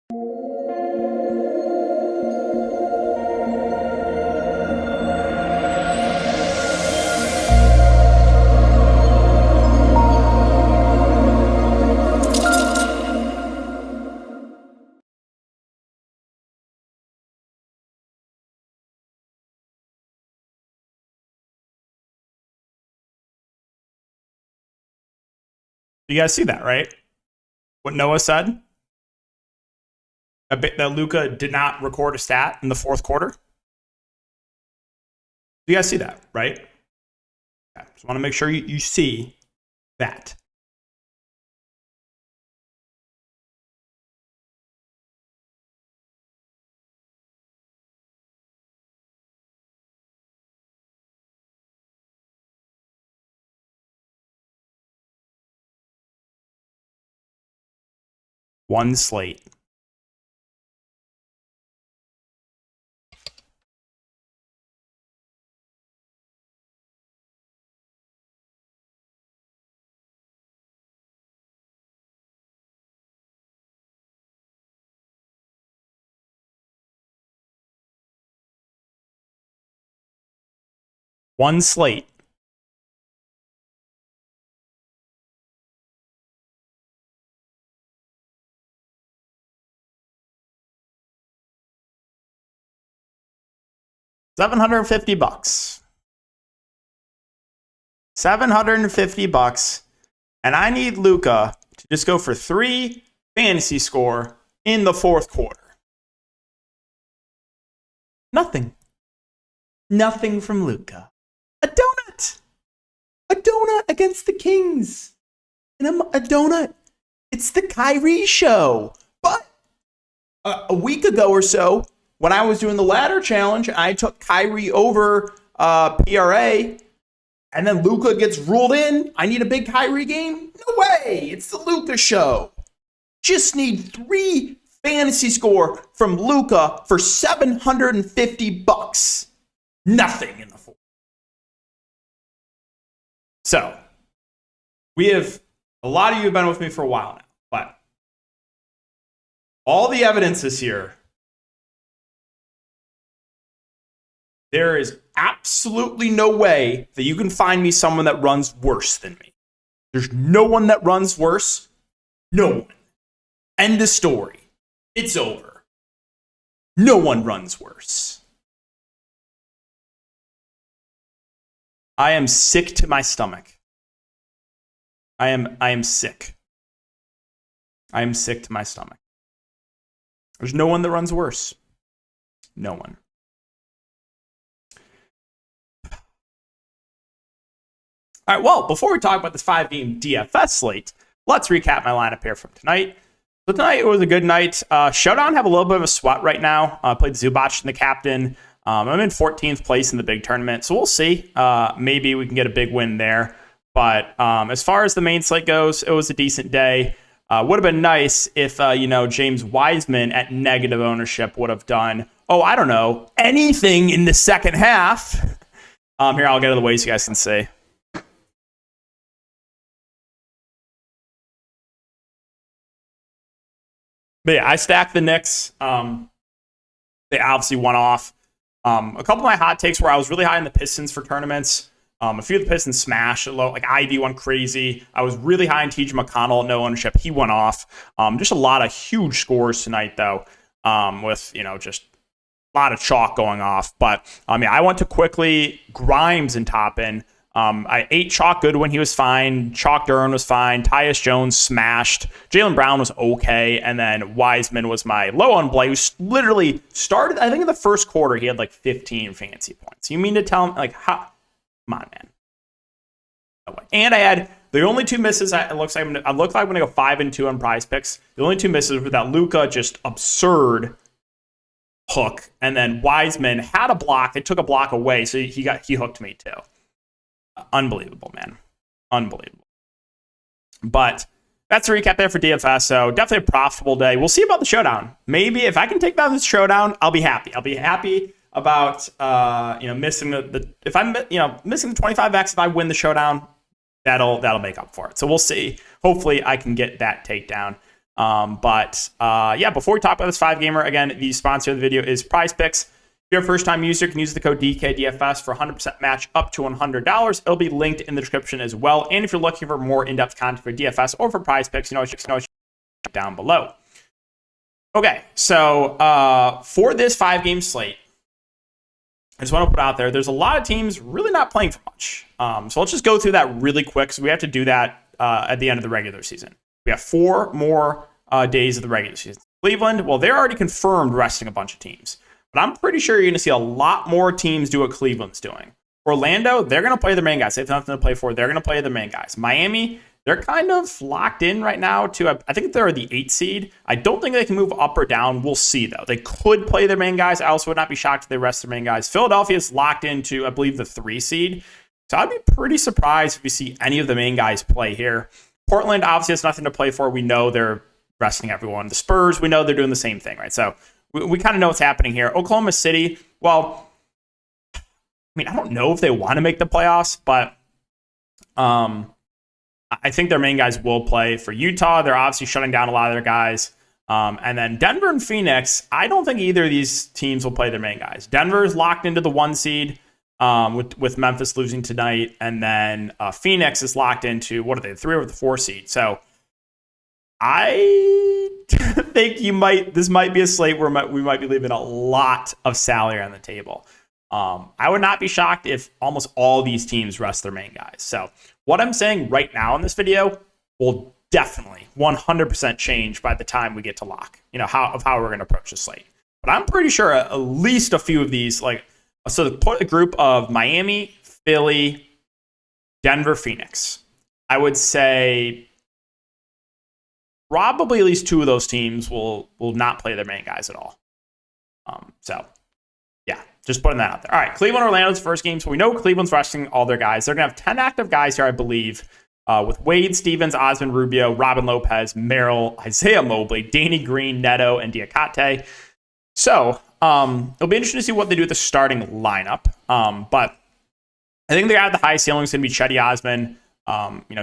You guys see that, right? What Noah said? That Luka did not record a stat in the fourth quarter. You guys see that, right? Okay. Just want to make sure you see that. One slate. One slate. $750. $750. And I need Luka to just go for 3 fantasy score in the fourth quarter. Nothing. Nothing from Luka. A donut. A donut against the Kings. And a donut. It's the Kyrie show. But a week ago or so, when I was doing the ladder challenge, I took Kyrie over PRA, and then Luka gets ruled in. I need a big Kyrie game? No way. It's the Luka show. Just need 3 fantasy score from Luka for $750. Nothing in the fourth. So, a lot of you have been with me for a while now, but all the evidence is here. There is absolutely no way that you can find me someone that runs worse than me. There's no one that runs worse. No one. End of story. It's over. No one runs worse. I am sick to my stomach. I am sick. I am sick to my stomach. There's no one that runs worse. No one. All right, well, before we talk about this 5-game DFS slate, let's recap my lineup here from tonight. So tonight, it was a good night. Showdown have a little bit of a sweat right now. I played Zubac and the captain. I'm in 14th place in the big tournament, so we'll see. Maybe we can get a big win there. But as far as the main slate goes, it was a decent day. Would have been nice if, James Wiseman at negative ownership would have done, I don't know, anything in the second half. Here, I'll get out of the way so you guys can see. But yeah, I stacked the Knicks. They obviously went off. A couple of my hot takes were I was really high in the Pistons for tournaments. A few of the Pistons smashed. Like Ivy went crazy. I was really high in TJ McConnell, no ownership. He went off. Just a lot of huge scores tonight, though, with, just a lot of chalk going off. But, I went to quickly Grimes and Toppin. I ate Chalk Goodwin. He was fine. Chalk Duran was fine. Tyus Jones smashed. Jaylen Brown was okay. And then Wiseman was my low on play, who literally started, I think in the first quarter, he had like 15 fancy points. You mean to tell him, like, how? Come on, man. No way. And I had the only 2 misses. It looks like I'm going to go 5-2 on Prize Picks. The only 2 misses were that Luka just absurd hook, and then Wiseman had a block. It took a block away, so he hooked me too. Unbelievable, man. Unbelievable. But that's a recap there for DFS. So definitely a profitable day. We'll see about the showdown. Maybe if I can take down this showdown, I'll be happy. I'll be happy about missing if I'm missing the 25x. If I win the showdown, that'll make up for it. So we'll see. Hopefully I can get that takedown. Yeah, before we talk about this 5-gamer, again, the sponsor of the video is Prize Picks. If you're a first-time user, you can use the code DKDFS for 100% match up to $100. It'll be linked in the description as well. And if you're looking for more in-depth content for DFS or for Prize Picks, you know down below. Okay, so for this 5-game slate, I just want to put out there's a lot of teams really not playing for much. So let's just go through that really quick. So we have to do that at the end of the regular season. We have 4 more days of the regular season. Cleveland, well, they're already confirmed resting a bunch of teams. But I'm pretty sure you're going to see a lot more teams do what Cleveland's doing. Orlando, they're going to play their main guys. They have nothing to play for. They're going to play their main guys. Miami, they're kind of locked in right now to, I think they're the 8 seed. I don't think they can move up or down. We'll see, though. They could play their main guys. I also would not be shocked if they rest their main guys. Philadelphia is locked into, I believe, the 3 seed. So I'd be pretty surprised if we see any of the main guys play here. Portland obviously has nothing to play for. We know they're resting everyone. The Spurs, we know they're doing the same thing, right? So we kind of know what's happening here. Oklahoma City, well, I mean, I don't know if they want to make the playoffs, but I think their main guys will play. For Utah, they're obviously shutting down a lot of their guys. And then Denver and Phoenix, I don't think either of these teams will play their main guys. Denver is locked into the 1 seed with Memphis losing tonight. And then Phoenix is locked into, what are they, 3 or the 4 seed. So I think this might be a slate where we might be leaving a lot of salary on the table. I would not be shocked if almost all these teams rest their main guys. So what I'm saying right now in this video will definitely 100% change by the time we get to lock, how we're going to approach the slate. But I'm pretty sure at least a few of these, so put a group of Miami, Philly, Denver, Phoenix. I would say probably at least 2 of those teams will not play their main guys at all. Yeah, just putting that out there. All right, Cleveland, Orlando's first game. So we know Cleveland's resting all their guys. They're going to have 10 active guys here, I believe, with Wade, Stevens, Osmond, Rubio, Robin Lopez, Merrill, Isaiah Mobley, Danny Green, Neto, and Diakate. So it'll be interesting to see what they do with the starting lineup. But I think the guy with the high ceiling is going to be Cedi Osman.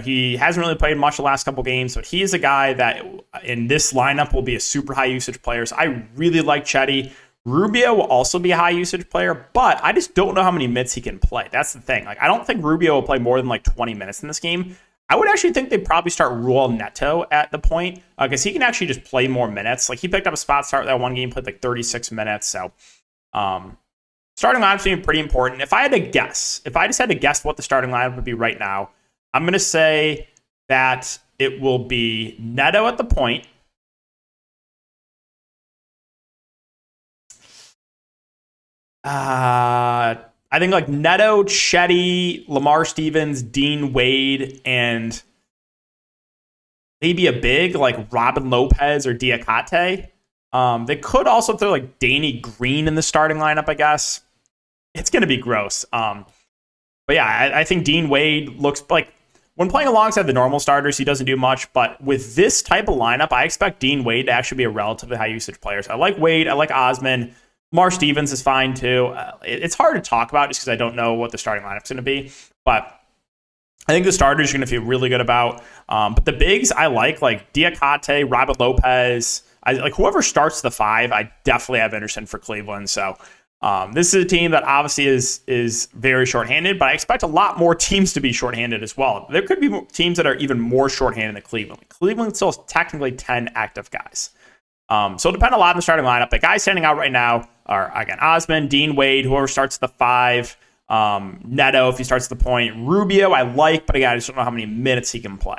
He hasn't really played much the last couple games, but he is a guy that in this lineup will be a super high usage player. So I really like Cedi. Rubio will also be a high usage player, but I just don't know how many minutes he can play. That's the thing. I don't think Rubio will play more than 20 minutes in this game. I would actually think they'd probably start Raul Neto at the point because he can actually just play more minutes. He picked up a spot start that one game, played 36 minutes. So starting lineup is going to be pretty important. If I just had to guess what the starting lineup would be right now, I'm going to say that it will be Neto at the point. I think Neto, Cedi, Lamar Stevens, Dean Wade, and maybe a big Robin Lopez or Diakate. They could also throw Danny Green in the starting lineup, I guess. It's going to be gross. But yeah, I think Dean Wade looks when playing alongside the normal starters, he doesn't do much. But with this type of lineup, I expect Dean Wade to actually be a relatively high usage player. So I like Wade. I like Osman. Mar Stevens is fine too. It's hard to talk about just because I don't know what the starting lineup's going to be. But I think the starters are going to feel really good about. But the bigs I like Diakate, Robert Lopez. Whoever starts the 5, I definitely have interest in for Cleveland. So this is a team that obviously is very shorthanded, but I expect a lot more teams to be shorthanded as well. There could be teams that are even more shorthanded than Cleveland. Cleveland still has technically 10 active guys. So it'll depend a lot on the starting lineup. The guys standing out right now are, again, Osman, Dean Wade, whoever starts the 5, Neto if he starts the point. Rubio I like, but again, I just don't know how many minutes he can play.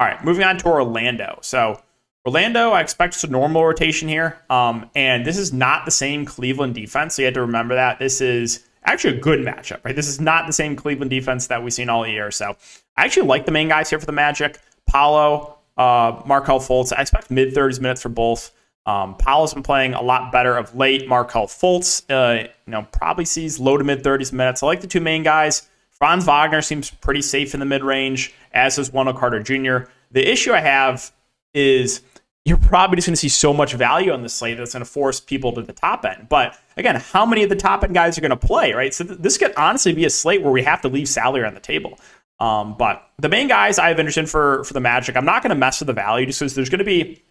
All right, moving on to Orlando. So Orlando, I expect just a normal rotation here. And this is not the same Cleveland defense, so you have to remember that. This is actually a good matchup, right? This is not the same Cleveland defense that we've seen all year. So I actually like the main guys here for the Magic. Paolo, Markelle Fultz. I expect mid-30s minutes for both. Paolo's been playing a lot better of late. Markelle Fultz, probably sees low to mid-30s minutes. I like the 2 main guys. Franz Wagner seems pretty safe in the mid-range, as is Wendell Carter Jr. The issue I have is you're probably just going to see so much value on this slate that's going to force people to the top end. But again, how many of the top end guys are going to play, right? So this could honestly be a slate where we have to leave salary on the table. But the main guys I have interest in for the Magic, I'm not going to mess with the value just because there's going to be,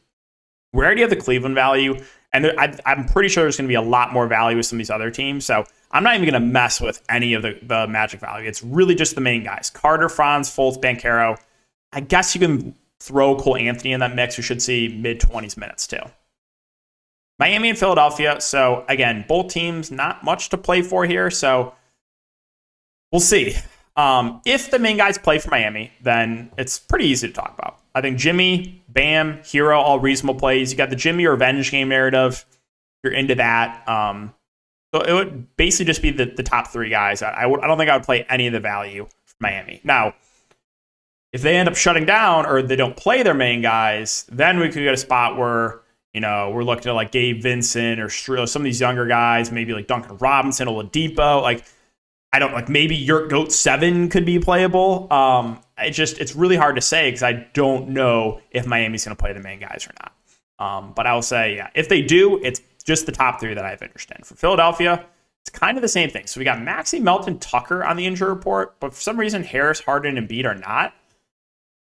we already have the Cleveland value, and I'm pretty sure there's going to be a lot more value with some of these other teams. So I'm not even going to mess with any of the Magic value. It's really just the main guys. Carter, Franz, Fultz, Banchero. I guess you can throw Cole Anthony in that mix. We should see mid-20s minutes too. Miami and Philadelphia. So again, both teams, not much to play for here. So we'll see. If the main guys play for Miami, then it's pretty easy to talk about. I think Jimmy, Bam, Hero, all reasonable plays. You got the Jimmy revenge game narrative. You're into that. So it would basically just be the top three guys. I don't think I would play any of the value for Miami. Now, if they end up shutting down or they don't play their main guys, then we could get a spot where, we're looking at like Gabe Vincent or some of these younger guys, maybe like Duncan Robinson, Oladipo. Like, I don't like maybe Yurt Goat 7 could be playable. It's really hard to say because I don't know if Miami's going to play the main guys or not. But I will say, yeah, if they do, it's just the top three that I have interest in. For Philadelphia, it's kind of the same thing. So we got Maxey, Melton, Tucker on the injury report, but for some reason Harris, Harden, and Embiid are not.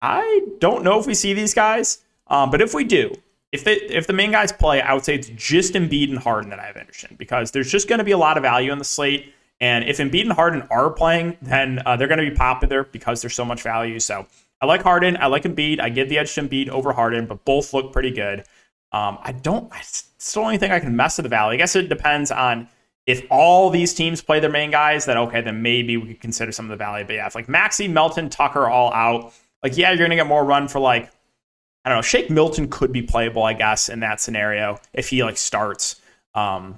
I don't know if we see these guys, but if we do, if the main guys play, I would say it's just Embiid and Harden that I have interest in because there's just going to be a lot of value in the slate. And if Embiid and Harden are playing, then they're going to be popular because there's so much value. So I like Harden. I like Embiid. I give the edge to Embiid over Harden, but both look pretty good. I still don't think I can mess with the value. I guess it depends on if all these teams play their main guys, then okay, then maybe we could consider some of the value. But yeah, if like Maxey, Melton, Tucker all out, like, yeah, you're going to get more run for like, I don't know, Shake Milton could be playable, I guess, in that scenario if he like starts. Yeah,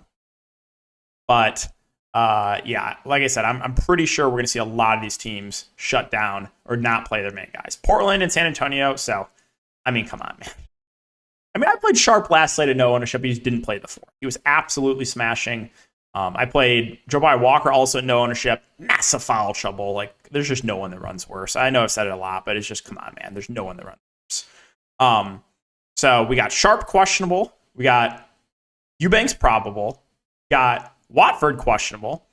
like I said, I'm pretty sure we're going to see a lot of these teams shut down or not play their main guys. Portland and San Antonio. So, I mean, come on, man. I played Sharp last slate at no ownership. He just didn't play the 4. He was absolutely smashing. I played Jabari Walker also at no ownership. Massive foul trouble. Like, there's just no one that runs worse. I know I've said it a lot, but it's just, come on, man. There's no one that runs worse. So we got Sharp questionable. We got Eubanks probable. We got Watford questionable.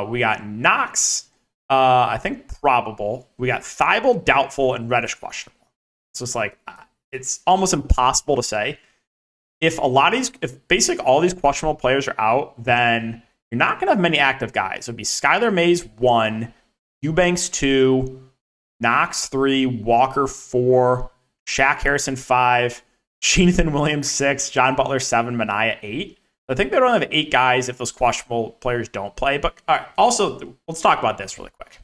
We got Knox, I think probable. We got Thibault doubtful and Reddish questionable. So it's like, it's almost impossible to say. If basically all these questionable players are out, then you're not going to have many active guys. It would be Skylar Mays 1, Eubanks 2, Knox 3, Walker 4, Shaq Harrison 5, Jonathan Williams 6, John Butler 7, Minaya 8. I think they don't have 8 guys if those questionable players don't play. But all right, also, let's talk about this really quick.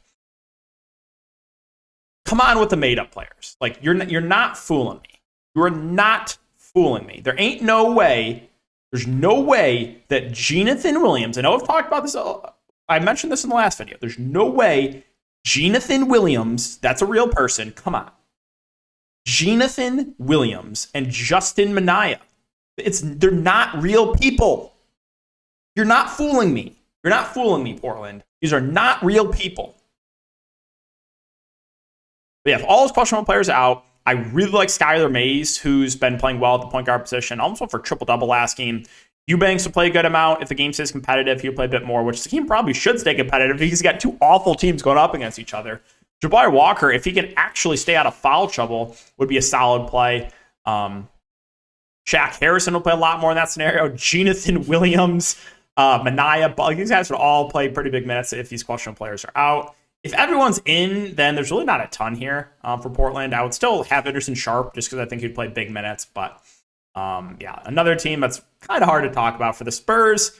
Come on with the made-up players. Like, you're not fooling me. You are not fooling me. There ain't no way. There's no way that Jonathan Williams, I know I've talked about this. I mentioned this in the last video. There's no way Jonathan Williams, that's a real person. Come on. Jonathan Williams and Justin Minaya. They're not real people. You're not fooling me. You're not fooling me, Portland. These are not real people. But yeah, if all those questionable players are out, I really like Skylar Mays, who's been playing well at the point guard position. Almost went for triple-double last game. Eubanks will play a good amount. If the game stays competitive, he'll play a bit more, which the game probably should stay competitive because he's got 2 awful teams going up against each other. Jabari Walker, if he can actually stay out of foul trouble, would be a solid play. Shaq Harrison will play a lot more in that scenario. Jonathan Williams, Minaya, these guys would all play pretty big minutes if these questionable players are out. If everyone's in, then there's really not a ton here for Portland. I would still have Anderson Sharp just because I think he'd play big minutes. But yeah, another team that's kind of hard to talk about for the Spurs.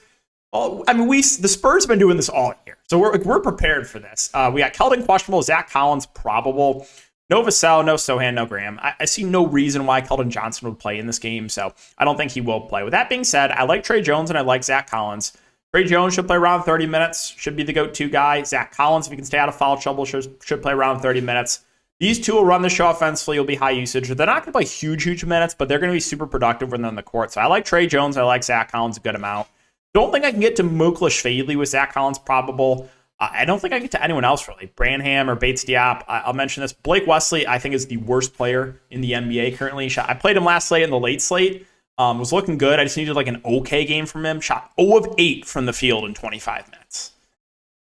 Oh, I mean, the Spurs have been doing this all year, so we're prepared for this. We got Keldon questionable, Zach Collins probable, no Vassell, no Sohan, no Graham. I see no reason why Keldon Johnson would play in this game, so I don't think he will play. With that being said, I like Trey Jones and I like Zach Collins. Trey Jones should play around 30 minutes, should be the go-to guy. Zach Collins, if he can stay out of foul trouble, should play around 30 minutes. These two will run the show offensively. Will be high usage. They're not going to play huge minutes, but they're going to be super productive when they're on the court. So I like Trey Jones. I like Zach Collins a good amount. Don't think I can get to Muklas Fadley with Zach Collins probable. I don't think I can get to anyone else really. Branham or Bates Diop. I'll mention this. Blake Wesley, I think, is the worst player in the NBA currently. I played him last slate in the late slate. Was looking good. I just needed like an okay game from him. Shot 0 of 8 from the field in 25 minutes.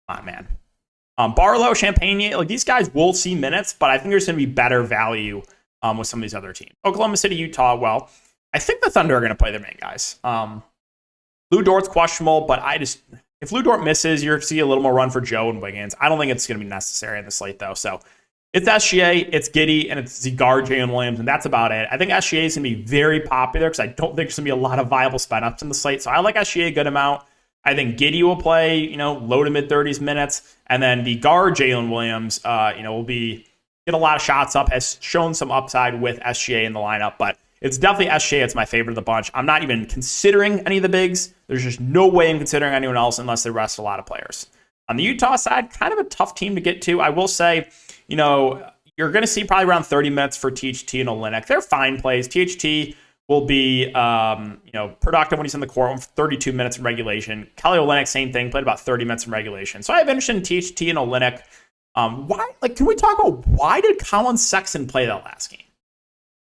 Come on, man. Barlow, Champagne, like these guys will see minutes, but I think there's going to be better value with some of these other teams. Oklahoma City, Utah, well, I think the Thunder are going to play their main guys. Lou Dort's questionable, but if Lou Dort misses, you're going to see a little more run for Joe and Wiggins. I don't think it's going to be necessary in the slate, though. So it's SGA, it's Giddey, and it's Zigar, Jalen Williams, and that's about it. I think SGA is going to be very popular because I don't think there's going to be a lot of viable spin-ups in the slate. So I like SGA a good amount. I think Giddey will play, low to mid 30s minutes, and then the guard Jalen Williams, will get a lot of shots up, has shown some upside with SGA in the lineup, but it's definitely SGA. It's my favorite of the bunch. I'm not even considering any of the bigs. There's just no way I'm considering anyone else unless they rest a lot of players. On the Utah side, kind of a tough team to get to. I will say, you're going to see probably around 30 minutes for THT and Olynyk. They're fine plays. THT will be, productive when he's in the court, 32 minutes in regulation. Kelly Olynyk, same thing, played about 30 minutes in regulation. So I have interest in THT and Olynyk. Can we talk about why did Colin Sexton play that last game?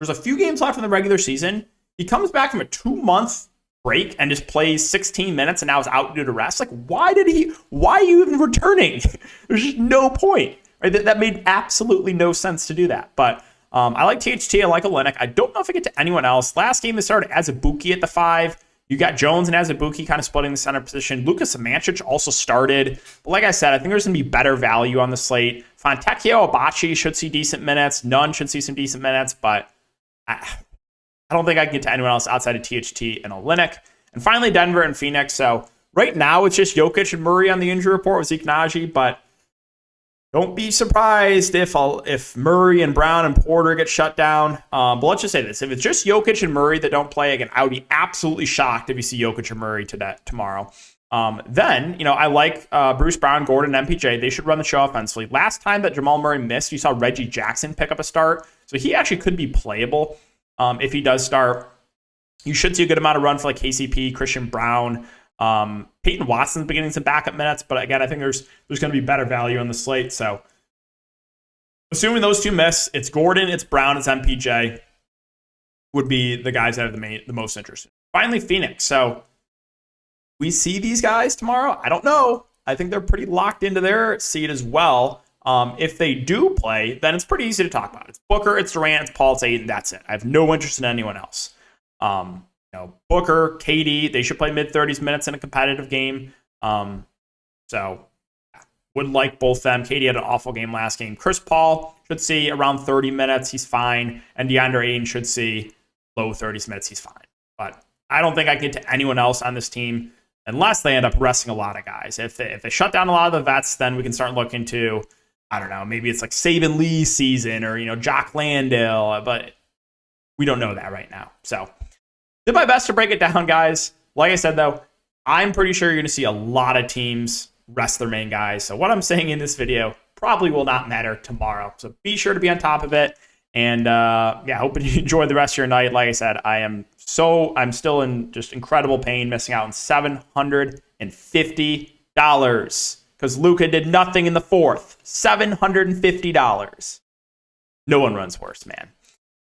There's a few games left in the regular season. He comes back from a 2-month break and just plays 16 minutes and now is out due to rest. Like, why are you even returning? There's just no point. Right? That made absolutely no sense to do that. But I like THT. I like Olynyk. I don't know if I get to anyone else. Last game, they started Azubuike at the 5. You got Jones and Azubuike kind of splitting the center position. Lucas Samanchich also started. But like I said, I think there's going to be better value on the slate. Fontecchio, Abachi should see decent minutes. Nunn should see some decent minutes. But I don't think I can get to anyone else outside of THT and Olynyk. And finally, Denver and Phoenix. So right now, it's just Jokic and Murray on the injury report with Zeke Naji. But don't be surprised if Murray and Brown and Porter get shut down. But let's just say this. If it's just Jokic and Murray that don't play, again, I would be absolutely shocked if you see Jokic and Murray tomorrow. Then, I like Bruce Brown, Gordon, and MPJ. They should run the show offensively. Last time that Jamal Murray missed, you saw Reggie Jackson pick up a start. So he actually could be playable if he does start. You should see a good amount of run for like KCP, Christian Brown. Peyton Watson's beginning some backup minutes, but again, I think there's going to be better value on the slate. So assuming those two miss, it's Gordon, it's Brown, it's MPJ would be the guys that have the most interest. Finally, Phoenix. So we see these guys tomorrow. I don't know. I think they're pretty locked into their seat as well. If they do play, then it's pretty easy to talk about. It's Booker, it's Durant, it's Paul, it's Ayton. That's it. I have no interest in anyone else. Booker, KD, they should play mid-30s minutes in a competitive game. So would like both them. KD had an awful game last game. Chris Paul should see around 30 minutes. He's fine. And DeAndre Ayton should see low 30s minutes. He's fine. But I don't think I can get to anyone else on this team unless they end up resting a lot of guys. If they shut down a lot of the vets, then we can start looking to, I don't know, maybe it's like Saban Lee's season or, Jock Landale. But we don't know that right now. So did my best to break it down, guys. Like I said, though, I'm pretty sure you're going to see a lot of teams rest their main guys. So what I'm saying in this video probably will not matter tomorrow. So be sure to be on top of it. And hope you enjoy the rest of your night. Like I said, I'm still in just incredible pain missing out on $750 because Luka did nothing in the fourth. $750. No one runs worse, man.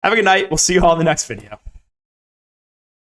Have a good night. We'll see you all in the next video.